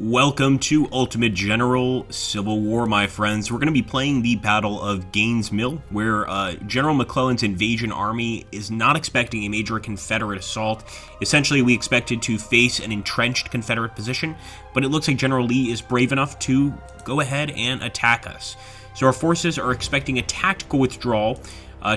Welcome to Ultimate General Civil War, my friends. We're going to be playing the Battle of Gaines Mill, where General McClellan's invasion army is not expecting a major Confederate assault. Essentially, we expected to face an entrenched Confederate position, but it looks like General Lee is brave enough to go ahead and attack us. So our forces are expecting a tactical withdrawal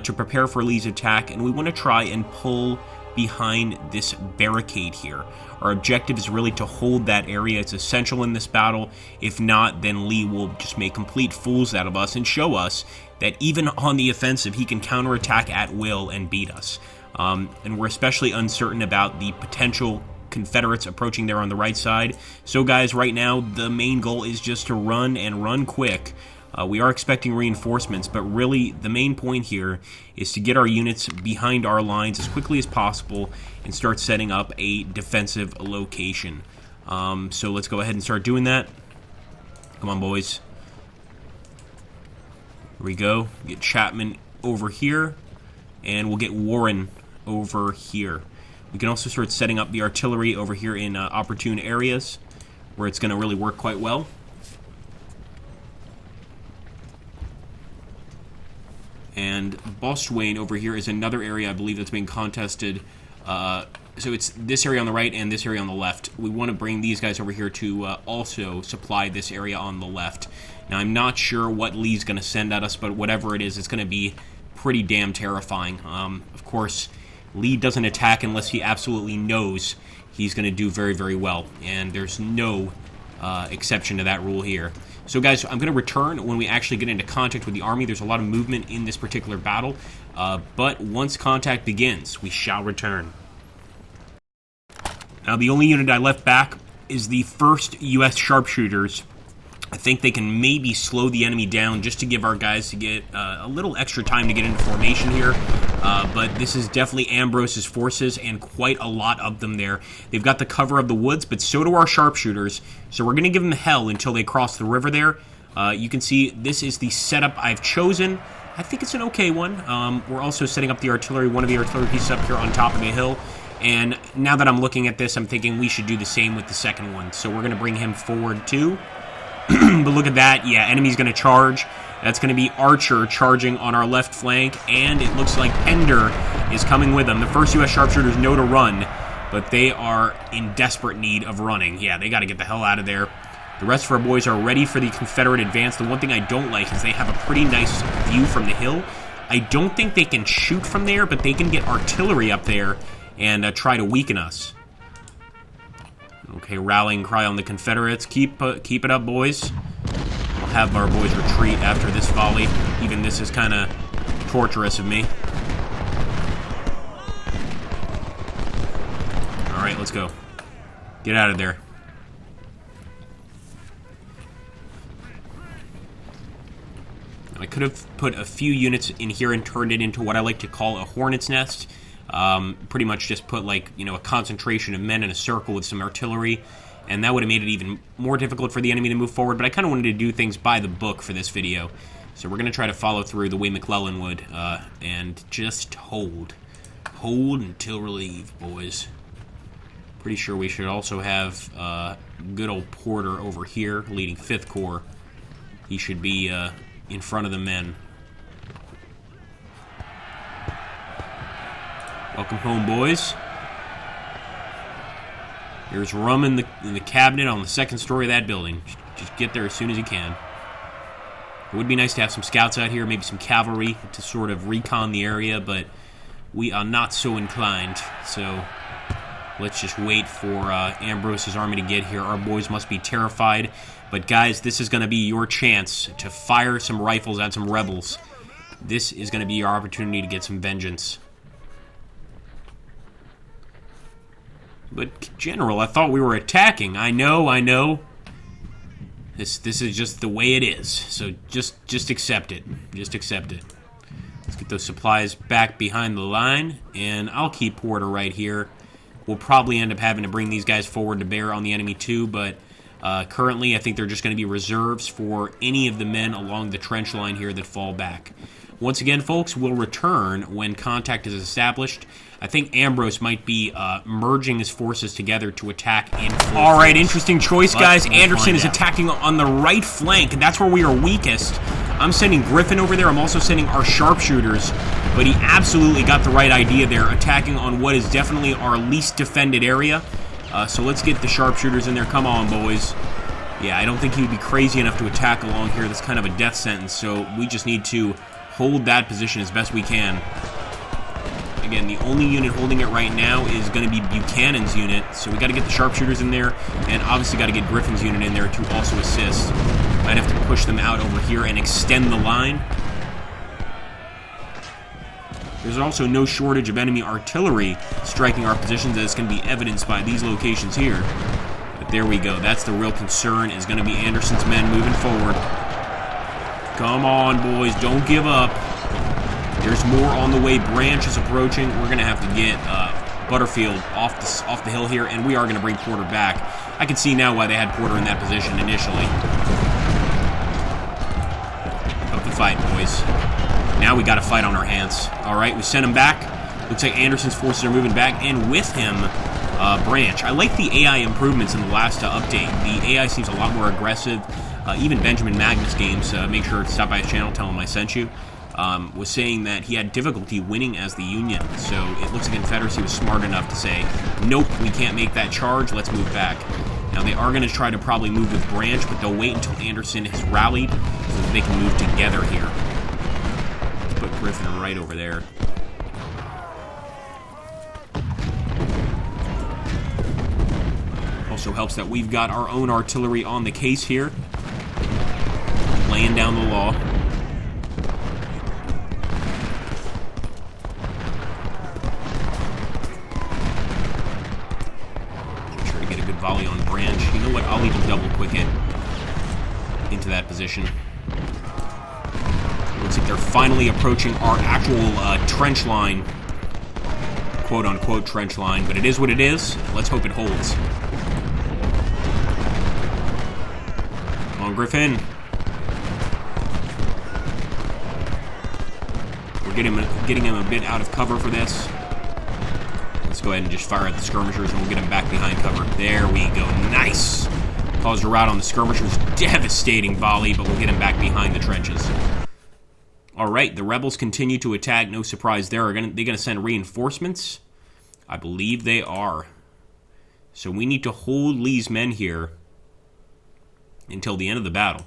to prepare for Lee's attack, and we want to try and pull behind this barricade here. Our objective is really to hold that area. It's essential in this battle. If not, then Lee will just make complete fools out of us and show us that even on the offensive, he can counterattack at will and beat us. And we're especially uncertain about the potential Confederates approaching there on the right side. So guys, right now, the main goal is just to run and run quick. We are expecting reinforcements, but really the main point here is to get our units behind our lines as quickly as possible and start setting up a defensive location. So let's go ahead and start doing that. Come on, boys. Here we go. Get Chapman over here, and we'll get Warren over here. We can also start setting up the artillery over here in opportune areas where it's going to really work quite well. And Boscawen over here is another area I believe that's being contested. So it's this area on the right and this area on the left. We want to bring these guys over here to also supply this area on the left. Now, I'm not sure what Lee's going to send at us, but whatever it is, it's going to be pretty damn terrifying. Of course, Lee doesn't attack unless he absolutely knows he's going to do very, very well. And there's no exception to that rule here. So guys, I'm going to return when we actually get into contact with the army. There's a lot of movement in this particular battle, but once contact begins, we shall return. Now, the only unit I left back is the 1st U.S. Sharpshooters. I think they can maybe slow the enemy down just to give our guys to get a little extra time to get into formation here. But this is definitely Ambrose's forces, and quite a lot of them there. They've got the cover of the woods, but so do our sharpshooters. So we're going to give them hell until they cross the river there. You can see this is the setup I've chosen. I think it's an okay one. We're also setting up the artillery, one of the artillery pieces up here on top of the hill. And now that I'm looking at this, I'm thinking we should do the same with the second one. So we're going to bring him forward too. But look at that. Yeah, enemy's going to charge. That's going to be Archer charging on our left flank, and it looks like Pender is coming with them. The 1st U.S. Sharpshooters know to run, but they are in desperate need of running. Yeah, they got to get the hell out of there. The rest of our boys are ready for the Confederate advance. The one thing I don't like is they have a pretty nice view from the hill. I don't think they can shoot from there, but they can get artillery up there and try to weaken us. Okay, rallying cry on the Confederates. Keep it up, boys. We'll have our boys retreat after this volley. Even this is kind of torturous of me. All right, let's go. Get out of there. I could have put a few units in here and turned it into what I like to call a hornet's nest. Pretty much just put, like, you know, a concentration of men in a circle with some artillery, and that would have made it even more difficult for the enemy to move forward, but I kind of wanted to do things by the book for this video. So we're going to try to follow through the way McClellan would, and just hold. Hold until relieved, boys. Pretty sure we should also have good old Porter over here, leading 5th Corps. He should be in front of the men. Welcome home, boys. There's rum in the cabinet on the 2nd story of that building. Just get there as soon as you can. It would be nice to have some scouts out here, maybe some cavalry to sort of recon the area, but we are not so inclined. So let's just wait for Ambrose's army to get here. Our boys must be terrified. But guys, this is going to be your chance to fire some rifles at some rebels. This is going to be your opportunity to get some vengeance. But, General, I thought we were attacking. I know. This is just the way it is. So just accept it. Just accept it. Let's get those supplies back behind the line, and I'll keep Porter right here. We'll probably end up having to bring these guys forward to bear on the enemy too, but currently I think they're just going to be reserves for any of the men along the trench line here that fall back. Once again, folks, we'll return when contact is established. I think Ambrose might be merging his forces together to attack in full All right, interesting choice, guys. Anderson is attacking on the right flank, and that's where we are weakest. I'm sending Griffin over there. I'm also sending our sharpshooters, but he absolutely got the right idea there, attacking on what is definitely our least defended area. So let's get the sharpshooters in there. Come on, boys. Yeah, I don't think he would be crazy enough to attack along here. That's kind of a death sentence, so we just need to hold that position as best we can. Again, the only unit holding it right now is going to be Buchanan's unit, so we got to get the sharpshooters in there, and obviously got to get Griffin's unit in there to also assist. Might have to push them out over here and extend the line. There's also no shortage of enemy artillery striking our positions, as can be evidenced by these locations here. But there we go. That's the real concern, is going to be Anderson's men moving forward. Come on, boys. Don't give up. There's more on the way. Branch is approaching. We're going to have to get Butterfield off the hill here, and we are going to bring Porter back. I can see now why they had Porter in that position initially. Up the fight, boys. Now we got a fight on our hands. All right, we sent him back. Looks like Anderson's forces are moving back, and with him, Branch. I like the AI improvements in the last update. The AI seems a lot more aggressive. Even Benjamin Magnus Games, make sure to stop by his channel, tell him I sent you. Was saying that he had difficulty winning as the Union. So it looks like Confederacy was smart enough to say, nope, we can't make that charge, let's move back. Now they are going to try to probably move with Branch, but they'll wait until Anderson has rallied so that they can move together here. Let's put Griffin right over there. Also helps that we've got our own artillery on the case here, laying down the law. Volley on Branch. You know what? I'll even double quick it into that position. Looks like they're finally approaching our actual trench line, quote-unquote trench line, but it is what it is. Let's hope it holds. Come on, Griffin. We're getting him a bit out of cover for this. Let's go ahead and just fire at the skirmishers, and we'll get them back behind cover. There we go. Nice! Caused a rout on the skirmishers. Devastating volley, but we'll get them back behind the trenches. Alright, the rebels continue to attack. No surprise there. Are they going to send reinforcements? I believe they are. So we need to hold Lee's men here until the end of the battle.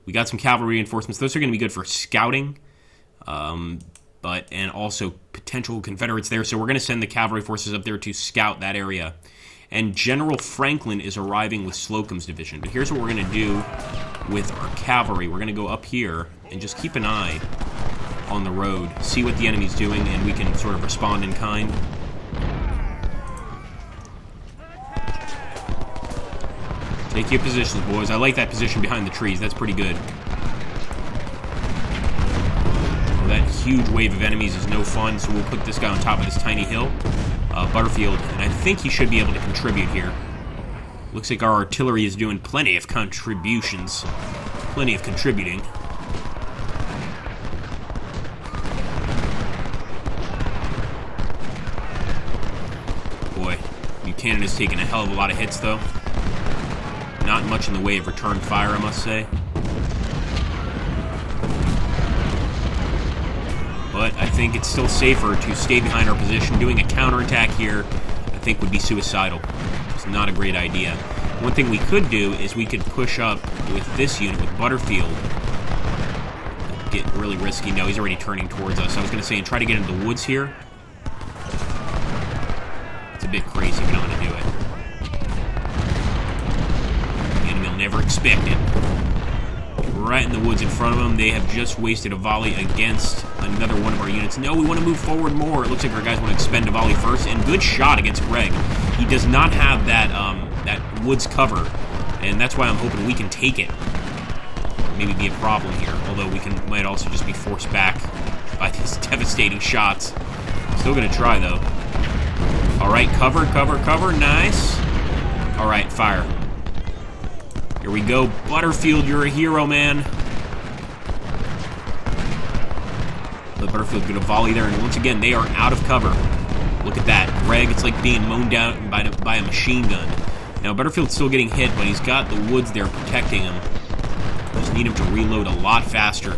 We got some cavalry reinforcements. Those are going to be good for scouting. And also potential Confederates there. So we're going to send the cavalry forces up there to scout that area. And General Franklin is arriving with Slocum's division. But here's what we're going to do with our cavalry. We're going to go up here and just keep an eye on the road, see what the enemy's doing, and we can sort of respond in kind. Take your positions, boys. I like that position behind the trees. That's pretty good. That huge wave of enemies is no fun, so we'll put this guy on top of this tiny hill, Butterfield, and I think he should be able to contribute here. Looks like our artillery is doing plenty of contributions, plenty of contributing. Boy, Buchanan is taking a hell of a lot of hits, though. Not much in the way of return fire, I must say. But I think it's still safer to stay behind our position. Doing a counterattack here, I think, would be suicidal. It's not a great idea. One thing we could do is we could push up with this unit, with Butterfield. Get really risky. No, he's already turning towards us. I was going to say, and try to get into the woods here. It's a bit crazy, but I'm going to do it. The enemy will never expect it. Right in the woods in front of them. They have just wasted a volley against another one of our units. No, we want to move forward more. It looks like our guys want to expend a volley first, and good shot against Greg. He does not have that that woods cover, and that's why I'm hoping we can take it. Maybe be a problem here, although we might also just be forced back by these devastating shots. Still going to try, though. All right, cover, cover, cover. Nice. All right, fire. Here we go. Butterfield, you're a hero, man. The Butterfield going to volley there, and once again, they are out of cover. Look at that. Greg, it's like being mown down by a machine gun. Now, Butterfield's still getting hit, but he's got the woods there protecting him. Just need him to reload a lot faster.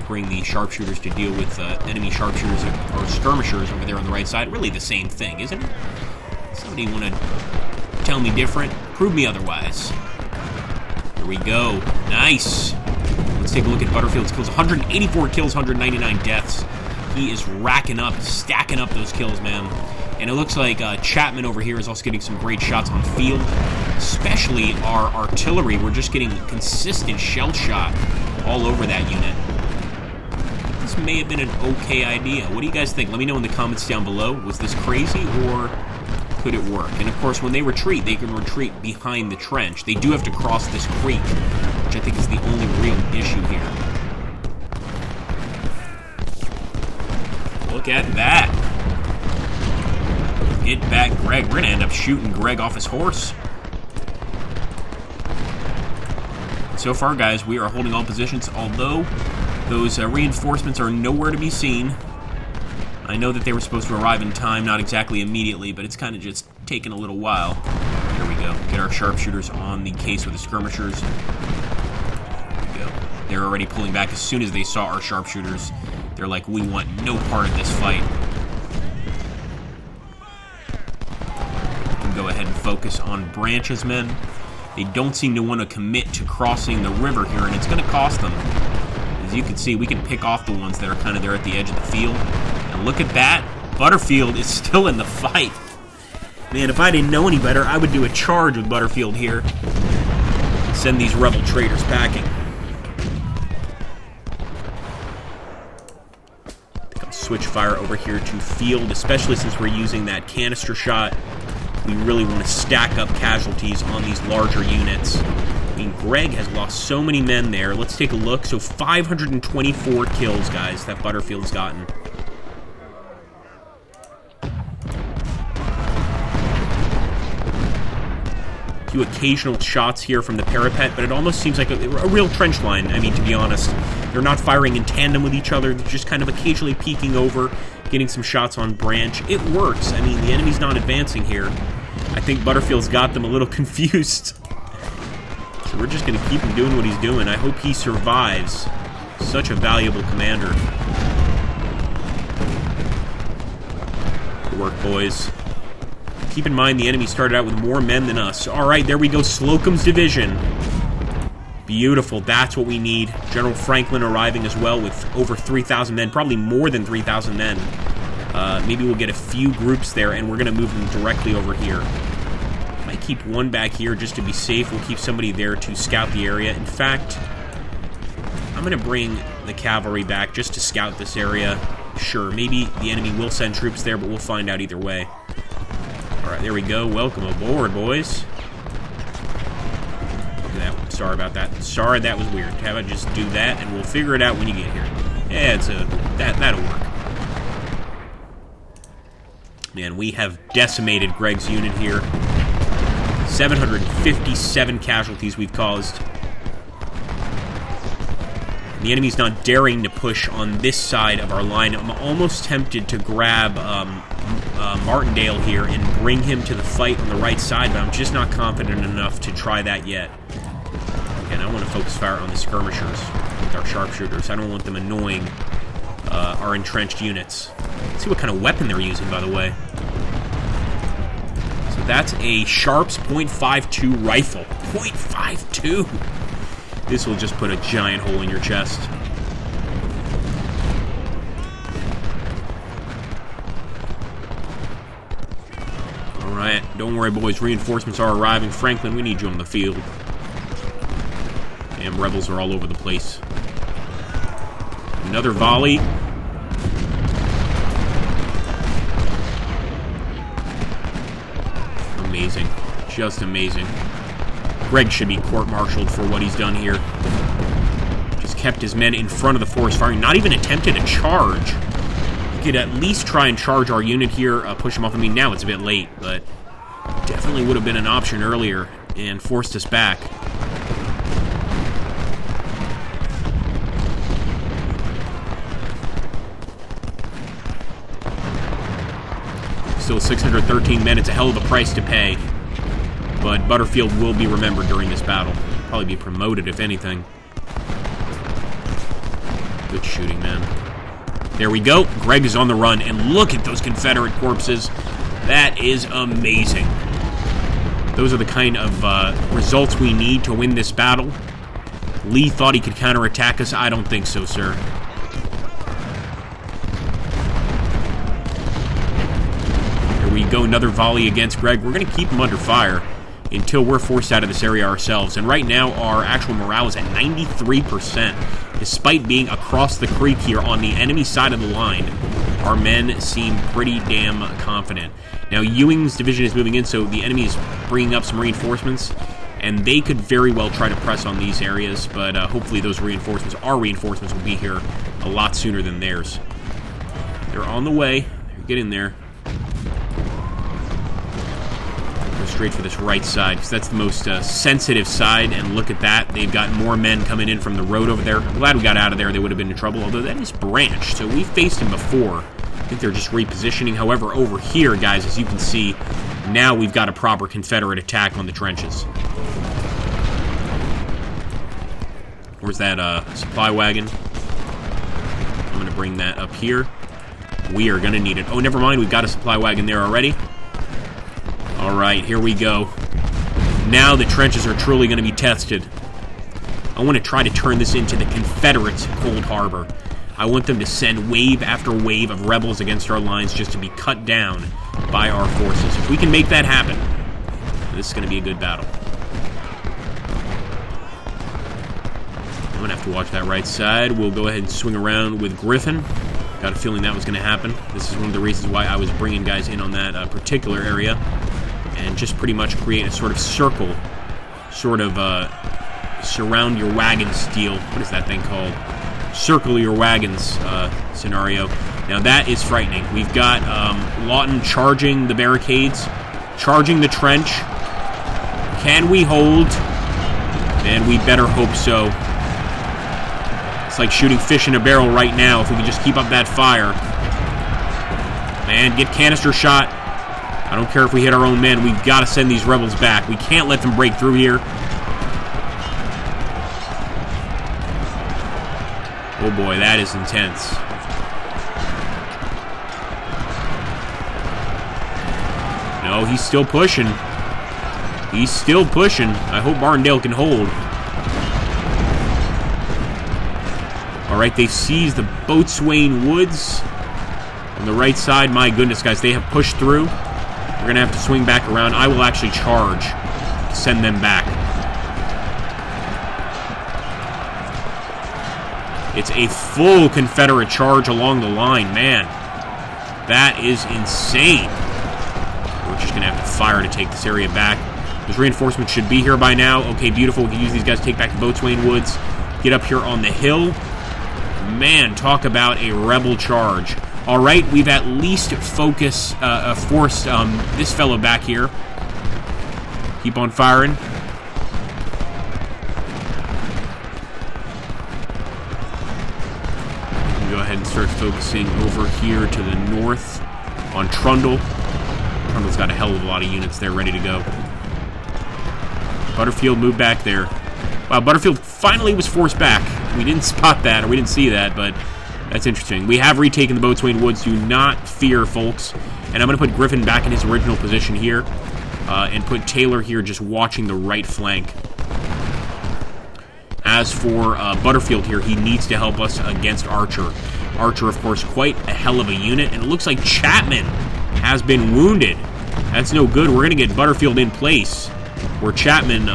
Bring the sharpshooters to deal with enemy sharpshooters or skirmishers over there on the right side. Really the same thing, isn't it? Somebody want to tell me different? Prove me otherwise. Here we go. Nice. Let's take a look at Butterfield's kills. 184 kills, 199 deaths. He is racking up, stacking up those kills, man. And it looks like Chapman over here is also getting some great shots on field. Especially our artillery. We're just getting consistent shell shot all over that unit. This may have been an okay idea. What do you guys think? Let me know in the comments down below. Was this crazy, or could it work? And of course, when they retreat, they can retreat behind the trench. They do have to cross this creek, which I think is the only real issue here. Look at that. Get back, Greg. We're going to end up shooting Greg off his horse. So far, guys, we are holding all positions, although those reinforcements are nowhere to be seen. I know that they were supposed to arrive in time, not exactly immediately, but it's kind of just taken a little while. Here we go. Get our sharpshooters on the case with the skirmishers. There we go. They're already pulling back as soon as they saw our sharpshooters. They're like, we want no part of this fight. We can go ahead and focus on branches, men. They don't seem to want to commit to crossing the river here, and it's going to cost them. As you can see, we can pick off the ones that are kind of there at the edge of the field. And look at that. Butterfield is still in the fight. Man, if I didn't know any better, I would do a charge with Butterfield here. Send these rebel traitors packing. I think I'll switch fire over here to field, especially since we're using that canister shot. We really want to stack up casualties on these larger units. I mean, Greg has lost so many men there. Let's take a look. So 524 kills, guys, that Butterfield's gotten. A few occasional shots here from the parapet, but it almost seems like a real trench line, I mean, to be honest. They're not firing in tandem with each other. They're just kind of occasionally peeking over, getting some shots on branch. It works. I mean, the enemy's not advancing here. I think Butterfield's got them a little confused. So we're just going to keep him doing what he's doing. I hope he survives. Such a valuable commander. Good work, boys. Keep in mind the enemy started out with more men than us. Alright, there we go. Slocum's division. Beautiful. That's what we need. General Franklin arriving as well with over 3,000 men. Probably more than 3,000 men. Maybe we'll get a few groups there, and we're going to move them directly over here. Might keep one back here just to be safe. We'll keep somebody there to scout the area. In fact, I'm going to bring the cavalry back just to scout this area. Sure, maybe the enemy will send troops there, but we'll find out either way. Alright, there we go. Welcome aboard, boys. Look at that one. Sorry about that. Sorry, that was weird. How about just do that, and we'll figure it out when you get here. Yeah, that'll work. Man, we have decimated Greg's unit here. 757 casualties we've caused. The enemy's not daring to push on this side of our line. I'm almost tempted to grab Martindale here and bring him to the fight on the right side, but I'm just not confident enough to try that yet. Again, I want to focus fire on the skirmishers with our sharpshooters. I don't want them annoying our entrenched units. Let's see what kind of weapon they're using, by the way. So that's a Sharps .52 rifle. .52! This will just put a giant hole in your chest. Alright, don't worry, boys. Reinforcements are arriving. Franklin, we need you on the field. Damn, rebels are all over the place. Another volley. Amazing. Just amazing. Greg should be court-martialed for what he's done here. Just kept his men in front of the forest firing. Not even attempted a charge. He could at least try and charge our unit here, push him off. I mean, now it's a bit late, but definitely would have been an option earlier and forced us back. Still 613 men. It's a hell of a price to pay. But Butterfield will be remembered during this battle. Probably be promoted, if anything. Good shooting, man. There we go. Greg is on the run, and look at those Confederate corpses. That is amazing. Those are the kind of results we need to win this battle. Lee thought he could counterattack us. I don't think so, sir. Here we go. Another volley against Greg. We're going to keep him under fire until we're forced out of this area ourselves. And right now, our actual morale is at 93%. Despite being across the creek here on the enemy side of the line, our men seem pretty damn confident. Now, Ewing's division is moving in, so the enemy is bringing up some reinforcements, and they could very well try to press on these areas, but hopefully those reinforcements, our reinforcements, will be here a lot sooner than theirs. They're on the way. They're getting there. Straight for this right side, because that's the most sensitive side, and look at that. They've got more men coming in from the road over there. I'm glad we got out of there. They would have been in trouble, although that is Branch, so we faced him before. I think they're just repositioning. However, over here, guys, as you can see, now we've got a proper Confederate attack on the trenches. Where's that supply wagon? I'm going to bring that up here. We are going to need it. Oh, never mind. We've got a supply wagon there already. Alright, here we go. Now the trenches are truly going to be tested. I want to try to turn this into the Confederates' Cold Harbor. I want them to send wave after wave of rebels against our lines just to be cut down by our forces. If we can make that happen, this is going to be a good battle. I'm going to have to watch that right side. We'll go ahead and swing around with Griffin. Got a feeling that was going to happen. This is one of the reasons why I was bringing guys in on that particular area. And just pretty much create a sort of circle, sort of surround your wagons deal. What is that thing called? Circle your wagons scenario. Now that is frightening. We've got Lawton charging the barricades, charging the trench. Can we hold? And we better hope so. It's like shooting fish in a barrel right now if we can just keep up that fire. Man, get canister shot. I don't care if we hit our own men. We've got to send these rebels back. We can't let them break through here. Oh boy, that is intense. No, he's still pushing. He's still pushing. I hope Martindale can hold. Alright, they seized the Boatswain Woods on the right side. My goodness, guys, they have pushed through. We're going to have to swing back around. I will actually charge to send them back. It's a full Confederate charge along the line. Man, that is insane. We're just going to have to fire to take this area back. Those reinforcements should be here by now. Okay, beautiful. We can use these guys to take back the Boatswain Woods. Get up here on the hill. Man, talk about a rebel charge. All right, we've at least forced this fellow back here. Keep on firing. Go ahead and start focusing over here to the north on Trundle. Trundle's got a hell of a lot of units there ready to go. Butterfield moved back there. Wow, Butterfield finally was forced back. We didn't spot that, or we didn't see that, but that's interesting. We have retaken the Boatswain Woods. Do not fear, folks. And I'm going to put Griffin back in his original position here, and put Taylor here just watching the right flank. As for Butterfield here, he needs to help us against Archer. Archer, of course, quite a hell of a unit, and it looks like Chapman has been wounded. That's no good. We're going to get Butterfield in place where Chapman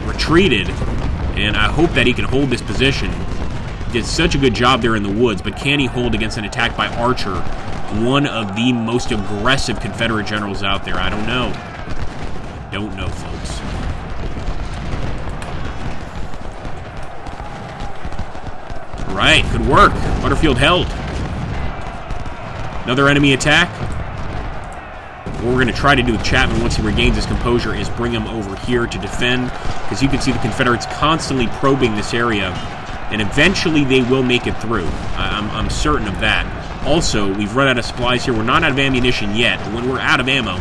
retreated, and I hope that he can hold this position. He did such a good job there in the woods, but can he hold against an attack by Archer, one of the most aggressive Confederate generals out there? I don't know. Don't know, folks. All right, good work. Butterfield held. Another enemy attack. What we're going to try to do with Chapman once he regains his composure is bring him over here to defend, because you can see the Confederates constantly probing this area, and eventually they will make it through. I'm certain of that. Also, we've run out of supplies here. We're not out of ammunition yet, but when we're out of ammo,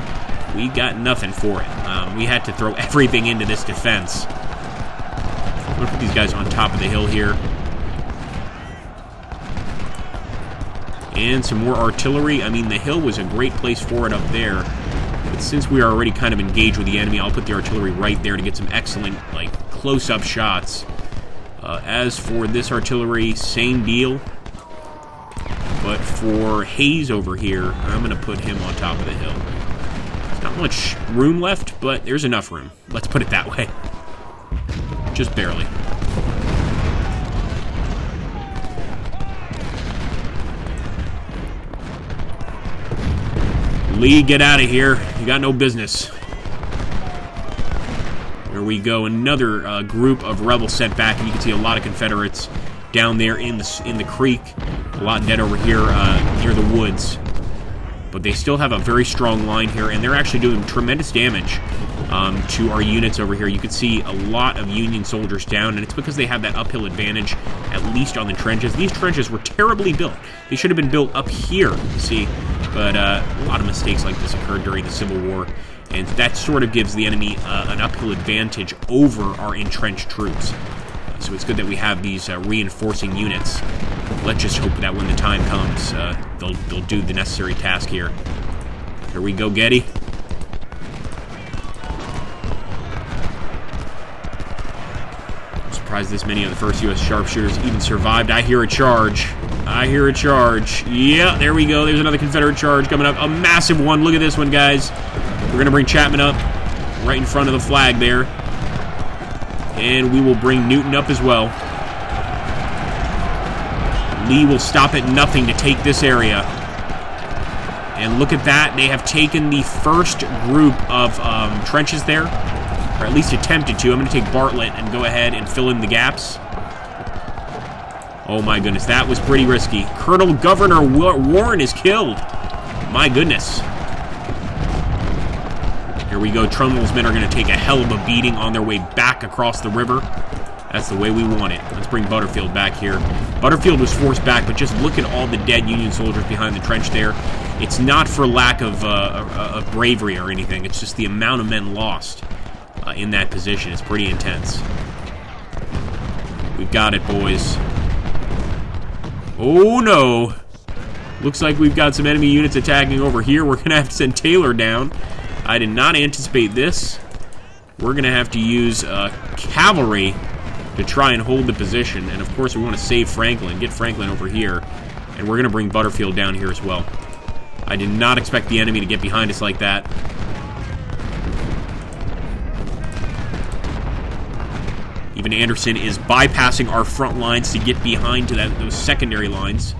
we got nothing for it. We had to throw everything into this defense. I'm going to put these guys on top of the hill here. And some more artillery. I mean, the hill was a great place for it up there. But since we are already kind of engaged with the enemy, I'll put the artillery right there to get some excellent, like, close-up shots. As for this artillery, same deal. But for Hayes over here, I'm going to put him on top of the hill. There's not much room left, but there's enough room. Let's put it that way. Just barely. Lee, get out of here. You got no business. There we go. Another group of rebels sent back, and you can see a lot of Confederates down there in the creek. A lot dead over here near the woods. But they still have a very strong line here, and they're actually doing tremendous damage to our units over here. You can see a lot of Union soldiers down, and it's because they have that uphill advantage, at least on the trenches. These trenches were terribly built. They should have been built up here, you see. But a lot of mistakes like this occurred during the Civil War, and that sort of gives the enemy an uphill advantage over our entrenched troops. So it's good that we have these reinforcing units. Let's just hope that when the time comes, they'll do the necessary task here. Here we go, Getty. I'm surprised this many of the first U.S. sharpshooters even survived. I hear a charge. I hear a charge. Yeah, there we go. There's another Confederate charge coming up. A massive one. Look at this one, guys. We're going to bring Chapman up right in front of the flag there. And we will bring Newton up as well. Lee will stop at nothing to take this area. And look at that. They have taken the first group of trenches there. Or at least attempted to. I'm going to take Bartlett and go ahead and fill in the gaps. Oh my goodness, that was pretty risky. Colonel Governor Warren is killed. My goodness. Here we go. Trumbull's men are going to take a hell of a beating on their way back across the river. That's the way we want it. Let's bring Butterfield back here. Butterfield was forced back, but just look at all the dead Union soldiers behind the trench there. It's not for lack of bravery or anything. It's just the amount of men lost in that position. It's pretty intense. We've got it, boys. Oh no! Looks like we've got some enemy units attacking over here. We're going to have to send Taylor down. I did not anticipate this. We're going to have to use cavalry to try and hold the position. And of course we want to save Franklin, get Franklin over here. And we're going to bring Butterfield down here as well. I did not expect the enemy to get behind us like that. Even Anderson is bypassing our front lines to get behind to those secondary lines.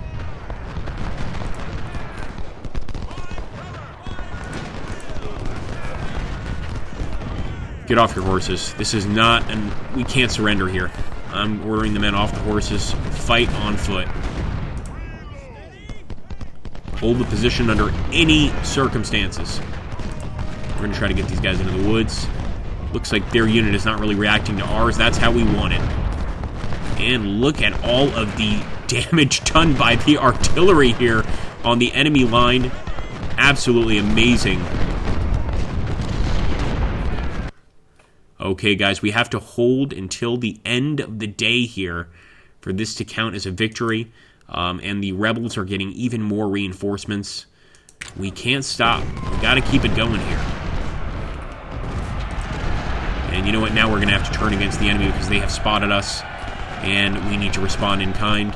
Get off your horses. This is not, and we can't surrender here. I'm ordering the men off the horses. Fight on foot. Hold the position under any circumstances. We're going to try to get these guys into the woods. Looks like their unit is not really reacting to ours. That's how we want it. And look at all of the damage done by the artillery here on the enemy line. Absolutely amazing. Okay, guys, we have to hold until the end of the day here for this to count as a victory. And the rebels are getting even more reinforcements. We can't stop. We got to keep it going here. And you know what? Now we're going to have to turn against the enemy because they have spotted us. And we need to respond in kind.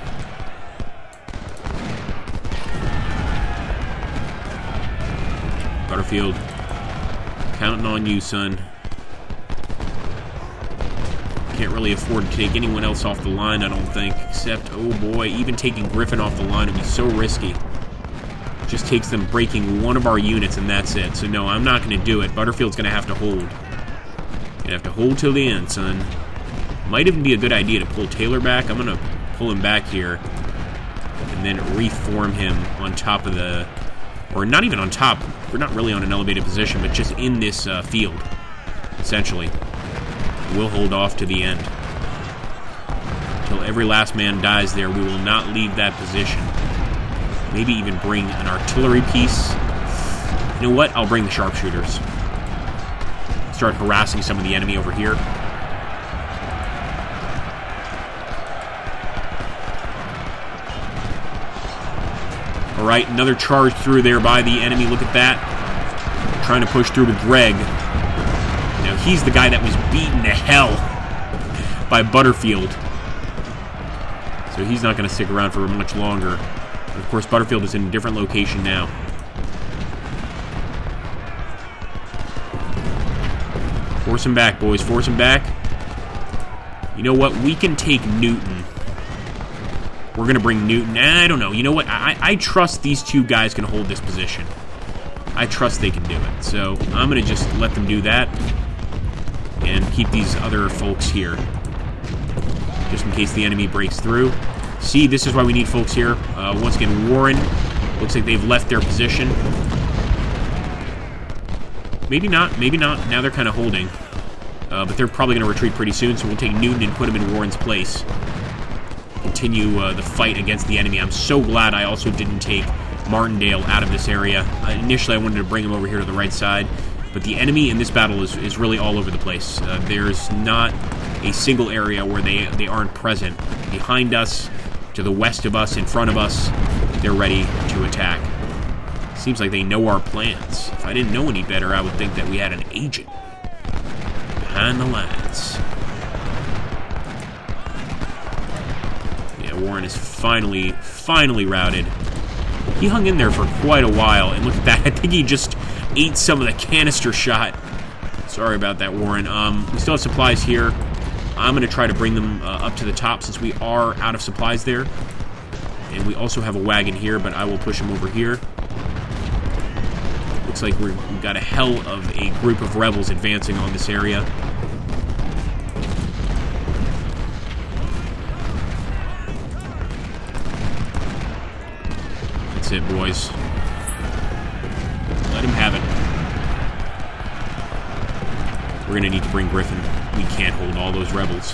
Butterfield, counting on you, son. Can't really afford to take anyone else off the line, I don't think. Except, oh boy, even taking Griffin off the line would be so risky. It just takes them breaking one of our units and that's it. So no, I'm not going to do it. Butterfield's going to have to hold. You have to hold till the end, son. Might even be a good idea to pull Taylor back. I'm going to pull him back here. And then reform him on top of the... Or not even on top. We're not really on an elevated position, but just in this field, essentially. We'll hold off to the end. Until every last man dies there, we will not leave that position. Maybe even bring an artillery piece. You know what? I'll bring the sharpshooters. Start harassing some of the enemy over here. Alright, another charge through there by the enemy. Look at that. Trying to push through with Greg. Now, he's the guy that was beaten to hell by Butterfield. So he's not going to stick around for much longer. And of course, Butterfield is in a different location now. Force him back, boys. Force him back. You know what? We can take Newton. We're going to bring Newton. I don't know. You know what? I trust these two guys can hold this position. I trust they can do it. So I'm going to just let them do that. And keep these other folks here. Just in case the enemy breaks through. See, this is why we need folks here. Once again, Warren. Looks like they've left their position. Maybe not. Maybe not. Now they're kind of holding. But they're probably going to retreat pretty soon. So we'll take Newton and put him in Warren's place. Continue the fight against the enemy. I'm so glad I also didn't take Martindale out of this area. Initially, I wanted to bring him over here to the right side, but the enemy in this battle is really all over the place. There's not a single area where they aren't present. Behind us, to the west of us, in front of us, they're ready to attack. Seems like they know our plans. If I didn't know any better, I would think that we had an agent behind the lines. Warren is finally routed. He hung in there for quite a while, and look at that. I think he just ate some of the canister shot. Sorry about that, Warren. We still have supplies here. I'm going to try to bring them up to the top since we are out of supplies there. And we also have a wagon here, but I will push him over here. Looks like we've got a hell of a group of rebels advancing on this area. That's it, boys. Let him have it. We're going to need to bring Griffin. We can't hold all those rebels.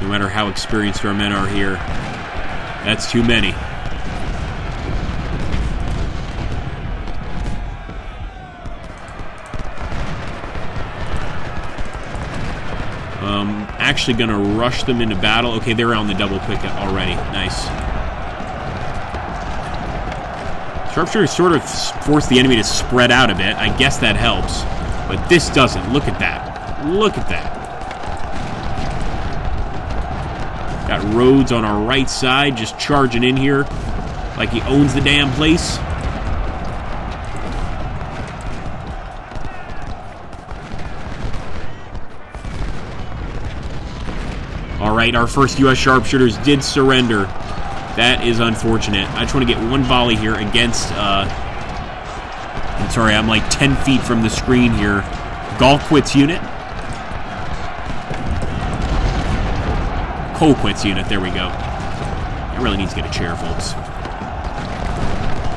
No matter how experienced our men are here, that's too many. Actually going to rush them into battle. Okay, they're on the double quick already. Nice. Sharpshooter sort of forced the enemy to spread out a bit. I guess that helps. But this doesn't. Look at that. Look at that. Got Rhodes on our right side, just charging in here like he owns the damn place. Alright, our first U.S. sharpshooters did surrender. That is unfortunate. I just want to get one volley here against, I'm sorry, I'm like 10 feet from the screen here. Colquitt's unit. Colquitt's unit, there we go. I really need to get a chair, folks.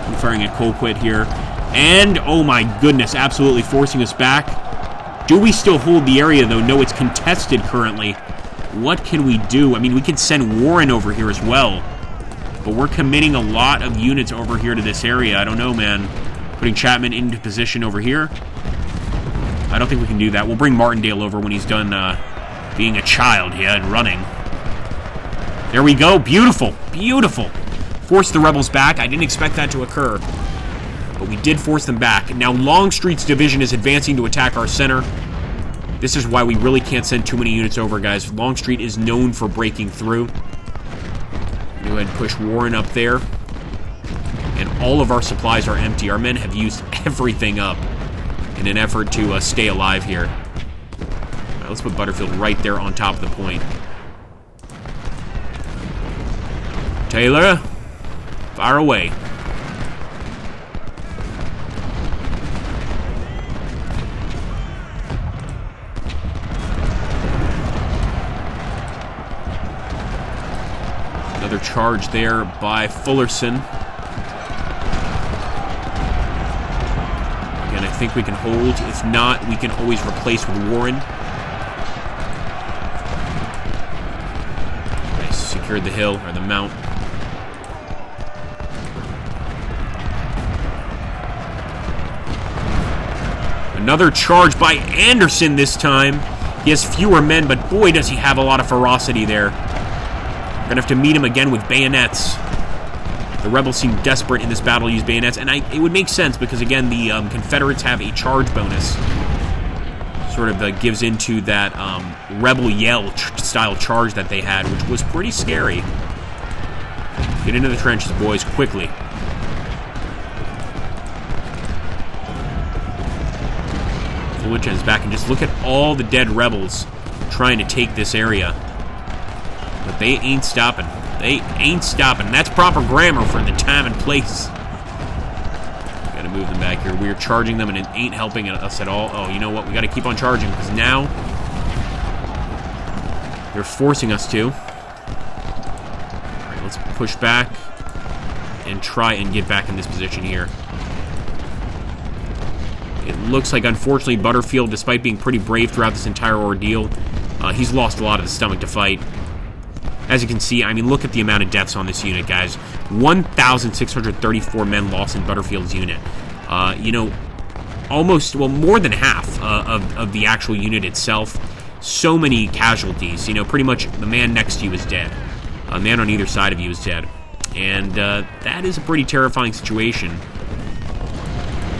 I'm firing at Colquitt here. And, oh my goodness, absolutely forcing us back. Do we still hold the area, though? No, it's contested currently. What can we do? I mean, we could send Warren over here as well. But we're committing a lot of units over here to this area. I don't know, man. Putting Chapman into position over here. I don't think we can do that. We'll bring Martindale over when he's done being a child here and running. There we go. Beautiful. Beautiful. Force the rebels back. I didn't expect that to occur. But we did force them back. Now Longstreet's division is advancing to attack our center. This is why we really can't send too many units over, guys. Longstreet is known for breaking through. Go ahead and push Warren up there. And all of our supplies are empty. Our men have used everything up in an effort to stay alive here. All right, let's put Butterfield right there on top of the point. Taylor, fire away. Another charge there by Fullerson. Again, I think we can hold. If not, we can always replace with Warren. Nice, secured the hill, or the mount. Another charge by Anderson this time. He has fewer men, but boy, does he have a lot of ferocity there. We're going to have to meet him again with bayonets. The rebels seem desperate in this battle to use bayonets, and it would make sense because, again, the Confederates have a charge bonus. Sort of gives into that rebel yell-style charge that they had, which was pretty scary. Get into the trenches, boys, quickly. Fullerton's back, and just look at all the dead rebels trying to take this area. But they ain't stopping. They ain't stopping. That's proper grammar for the time and place. Gotta move them back here. We're charging them, and it ain't helping us at all. Oh, you know what? We gotta keep on charging, because now they're forcing us to. Alright, let's push back and try and get back in this position here. It looks like, unfortunately, Butterfield, despite being pretty brave throughout this entire ordeal, he's lost a lot of the stomach to fight. As you can see, I mean, look at the amount of deaths on this unit, guys. 1,634 men lost in Butterfield's unit. You know, almost, well, more than half of the actual unit itself. So many casualties. You know, pretty much the man next to you is dead. A man on either side of you is dead. And that is a pretty terrifying situation.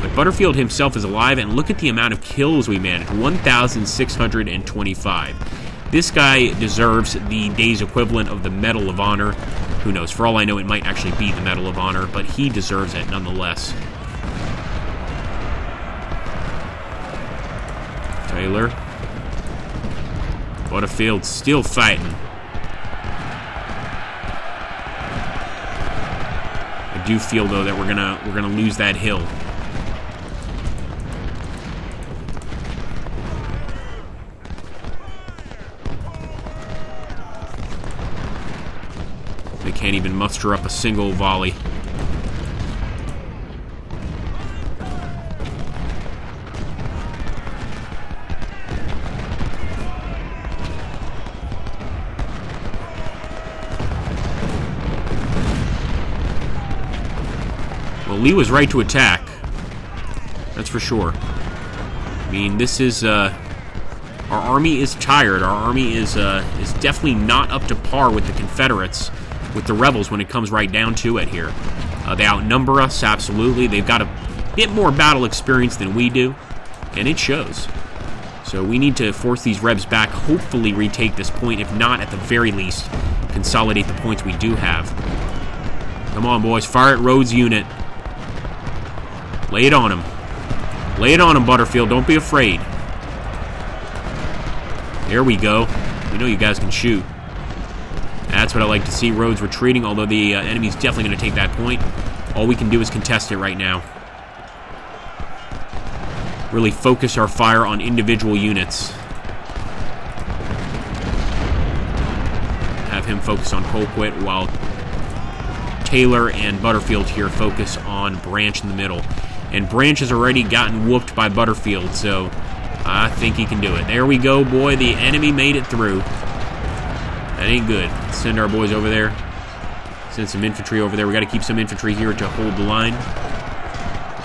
But Butterfield himself is alive, and look at the amount of kills we managed. 1,625. This guy deserves the day's equivalent of the Medal of Honor. Who knows? For all I know, it might actually be the Medal of Honor, but he deserves it nonetheless. Taylor. Butterfield still fighting. I do feel, though, that we're gonna lose that hill. They can't even muster up a single volley. Well, Lee was right to attack. That's for sure. I mean, this is, our army is tired. Our army is definitely not up to par with the Confederates, with the rebels when it comes right down to it here. They outnumber us, absolutely. They've got a bit more battle experience than we do, and it shows. So we need to force these rebs back, hopefully retake this point, if not, at the very least, consolidate the points we do have. Come on, boys, fire at Rhodes' unit. Lay it on him. Lay it on him, Butterfield, don't be afraid. There we go. We know you guys can shoot. That's what I like to see. Rhodes retreating, although the enemy's definitely going to take that point. All we can do is contest it right now. Really focus our fire on individual units. Have him focus on Colquitt, while Taylor and Butterfield here focus on Branch in the middle. And Branch has already gotten whooped by Butterfield, so I think he can do it. There we go, boy. The enemy made it through. That ain't good. Let's send our boys over there. Send some infantry over there. We got to keep some infantry here to hold the line.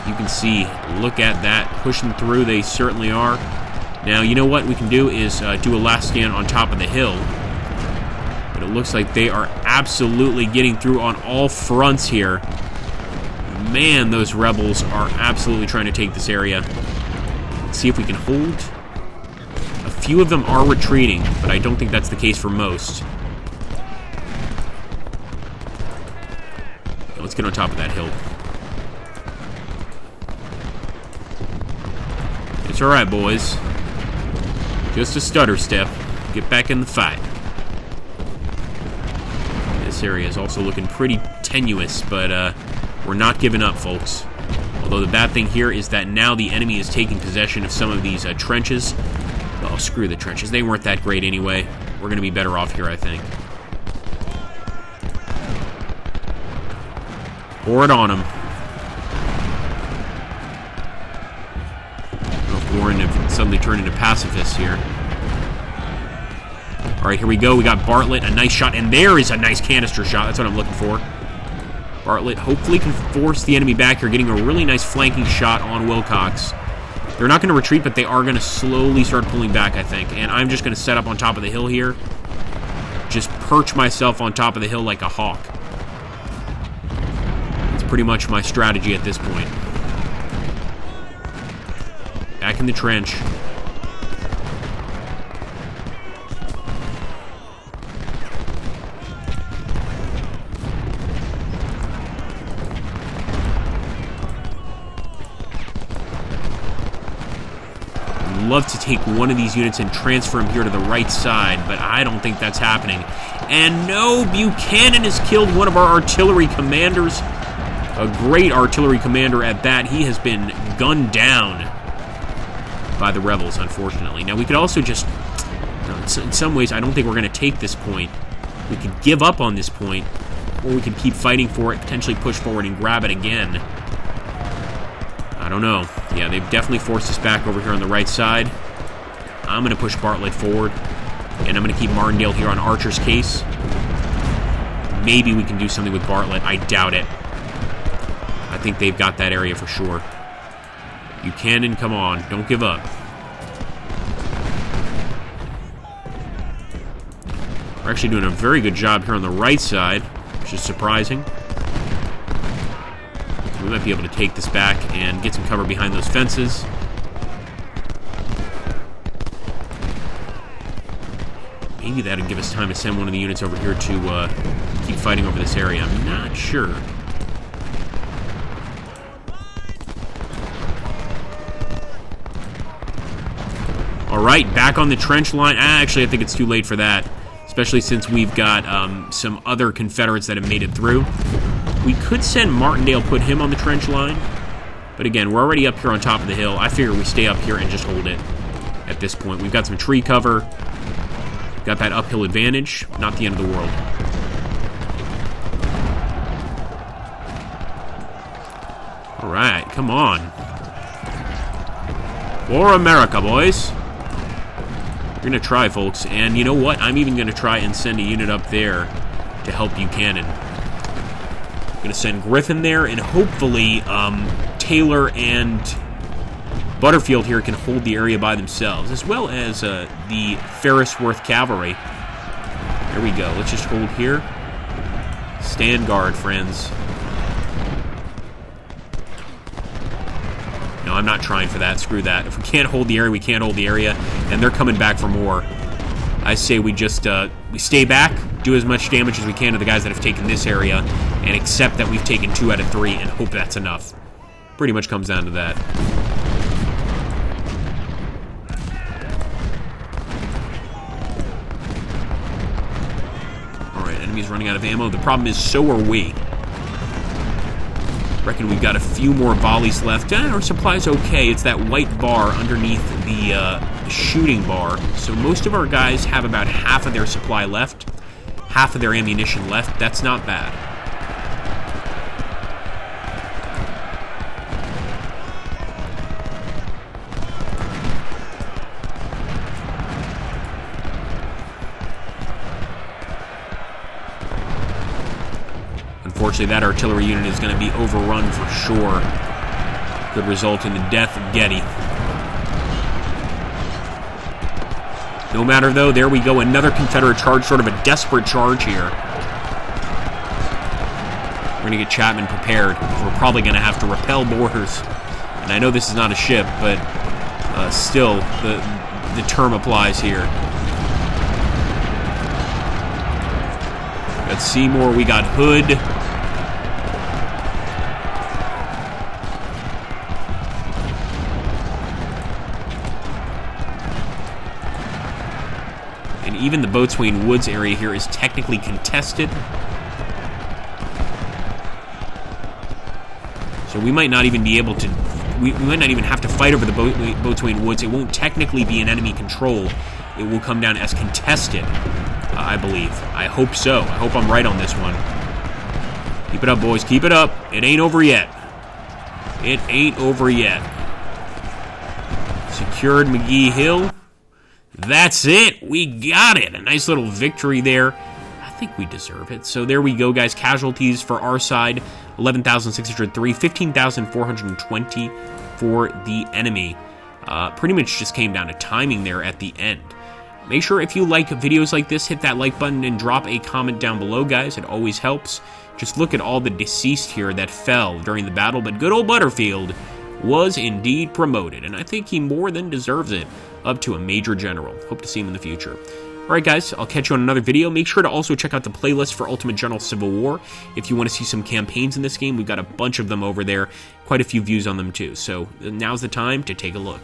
You can see, look at that. Pushing through, they certainly are. Now, you know what we can do is do a last stand on top of the hill. But it looks like they are absolutely getting through on all fronts here. Man, those rebels are absolutely trying to take this area. Let's see if we can hold. A few of them are retreating, but I don't think that's the case for most. Okay, let's get on top of that hill. It's alright, boys. Just a stutter step. Get back in the fight. This area is also looking pretty tenuous, but we're not giving up, folks. Although the bad thing here is that now the enemy is taking possession of some of these trenches. Oh, screw the trenches. They weren't that great anyway. We're going to be better off here, I think. Pour it on them. I don't know if Warren suddenly turned into pacifists here. All right, here we go. We got Bartlett, a nice shot, and there is a nice canister shot. That's what I'm looking for. Bartlett hopefully can force the enemy back here, getting a really nice flanking shot on Wilcox. They're not going to retreat, but they are going to slowly start pulling back, I think. And I'm just going to set up on top of the hill here. Just perch myself on top of the hill like a hawk. It's pretty much my strategy at this point. Back in the trench. Love to take one of these units and transfer him here to the right side, but I don't think that's happening. And no, Buchanan has killed one of our artillery commanders. A great artillery commander at that. He has been gunned down by the rebels, unfortunately. Now, we could also just... in some ways, I don't think we're going to take this point. We could give up on this point, or we can keep fighting for it, potentially push forward and grab it again. I don't know. Yeah, they've definitely forced us back over here on the right side. I'm going to push Bartlett forward, and I'm going to keep Martindale here on Archer's case. Maybe we can do something with Bartlett. I doubt it. I think they've got that area for sure. Buchanan, come on. Don't give up. We're actually doing a very good job here on the right side, which is surprising. We might be able to take this back and get some cover behind those fences. Maybe that'll give us time to send one of the units over here to keep fighting over this area. I'm not sure. All right, back on the trench line. Actually, I think it's too late for that, especially since we've got some other Confederates that have made it through. We could send Martindale, put him on the trench line. But again, we're already up here on top of the hill. I figure we stay up here and just hold it at this point. We've got some tree cover. Got that uphill advantage. Not the end of the world. All right, come on. For America, boys. We're going to try, folks. And you know what? I'm even going to try and send a unit up there to help Buchanan. Going to send Griffin there, and hopefully Taylor and Butterfield here can hold the area by themselves, as well as the Ferrisworth Cavalry. There we go. Let's just hold here. Stand guard, friends. No, I'm not trying for that. Screw that. If we can't hold the area, we can't hold the area, and they're coming back for more. I say we just we stay back, do as much damage as we can to the guys that have taken this area, and accept that we've taken 2 out of 3 and hope that's enough. Pretty much comes down to that. Alright, enemy's running out of ammo. The problem is, so are we. Reckon we've got a few more volleys left. Our supply's okay. It's that white bar underneath the shooting bar. So most of our guys have about half of their supply left, half of their ammunition left. That's not bad. Unfortunately, that artillery unit is going to be overrun for sure. Could result in the death of Getty. No matter, though, there we go. Another Confederate charge, sort of a desperate charge here. We're going to get Chapman prepared, because we're probably going to have to repel boarders. And I know this is not a ship, but still, the term applies here. We got Seymour, we got Hood. Even the Boatswain Woods area here is technically contested. So we might not even be able to... We might not even have to fight over the Boatswain Woods. It won't technically be in enemy control. It will come down as contested, I believe. I hope so. I hope I'm right on this one. Keep it up, boys. Keep it up. It ain't over yet. It ain't over yet. Secured McGee Hill. That's it. We got it. A nice little victory there. I think we deserve it. So there we go, guys. Casualties for our side, 11,603, 15,420 for the enemy. Pretty much just came down to timing there at the end. Make sure if you like videos like this, hit that like button and drop a comment down below, guys. It always helps. Just look at all the deceased here that fell during the battle, but good old Butterfield was indeed promoted, and I think he more than deserves it, up to a major general. Hope to see him in the future. Alright guys, I'll catch you on another video. Make sure to also check out the playlist for Ultimate General Civil War. If you want to see some campaigns in this game, we've got a bunch of them over there. Quite a few views on them too, so now's the time to take a look.